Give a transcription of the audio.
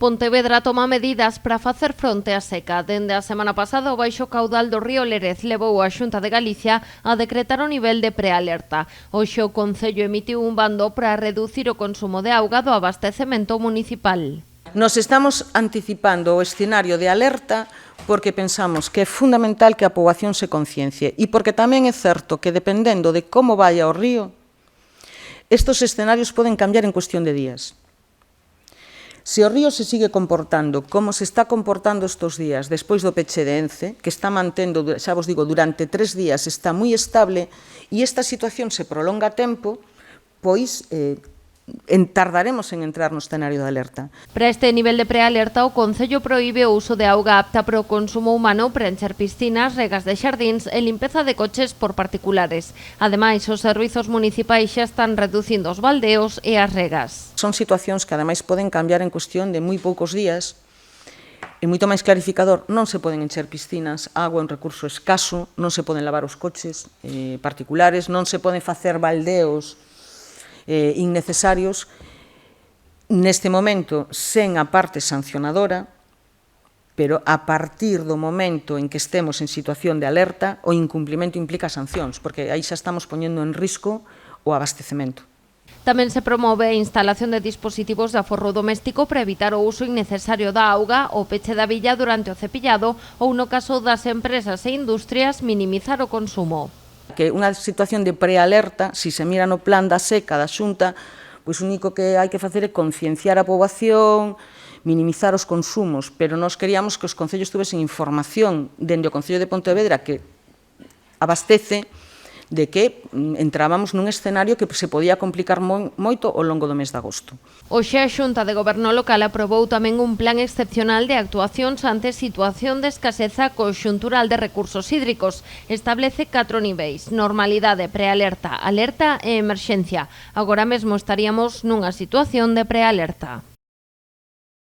Pontevedra toma medidas para facer fronte á seca. Dende a semana pasada, o baixo caudal do río Lérez levou a Xunta de Galicia a decretar o nivel de prealerta. Hoxe o Concello emitiu un bando para reducir o consumo de auga do abastecemento municipal. Nos estamos anticipando o escenario de alerta porque pensamos que é fundamental que a poboación se conciencie e porque tamén é certo que, dependendo de como vaya o río, estes escenarios poden cambiar en cuestión de días. Se o río se sigue comportando como se está comportando estes días, despois do peche de Ence, que está mantendo, xa vos digo, durante 3 días, está moi estable, e esta situación se prolonga a tempo, pois tardaremos en entrar no escenario de alerta. Para este nivel de prealerta, o Concello proíbe o uso de auga apta para o consumo humano para encher piscinas, regas de xardíns e limpeza de coches por particulares. Ademais, os servizos municipais xa están reducindo os baldeos e as regas. Son situacións que ademais poden cambiar en cuestión de moi poucos días. É moito máis clarificador, non se poden encher piscinas, a agua é un recurso escaso, non se poden lavar os coches particulares, non se poden facer baldeos innecesarios, neste momento sen a parte sancionadora, pero a partir do momento en que estemos en situación de alerta, o incumplimento implica sancións, porque aí xa estamos poñendo en risco o abastecemento. Tamén se promove a instalación de dispositivos de aforro doméstico para evitar o uso innecesario da auga, o peche da billa durante o cepillado ou, no caso das empresas e industrias, minimizar o consumo. Que unha situación de prealerta, se se mira no plan da seca da Xunta, pois o único que hai que facer é concienciar a poboación, minimizar os consumos, pero nós queríamos que os concellos tuvesen información dende o Concello de Pontevedra que abastece de que entrábamos nun escenario que se podía complicar moito ao longo do mes de agosto. Hoxe a Xunta de Goberno Local aprobou tamén un plan excepcional de actuacións ante situación de escaseza conxuntural de recursos hídricos. Establece 4 niveis: normalidade, prealerta, alerta e emerxencia. Agora mesmo estaríamos nunha situación de prealerta.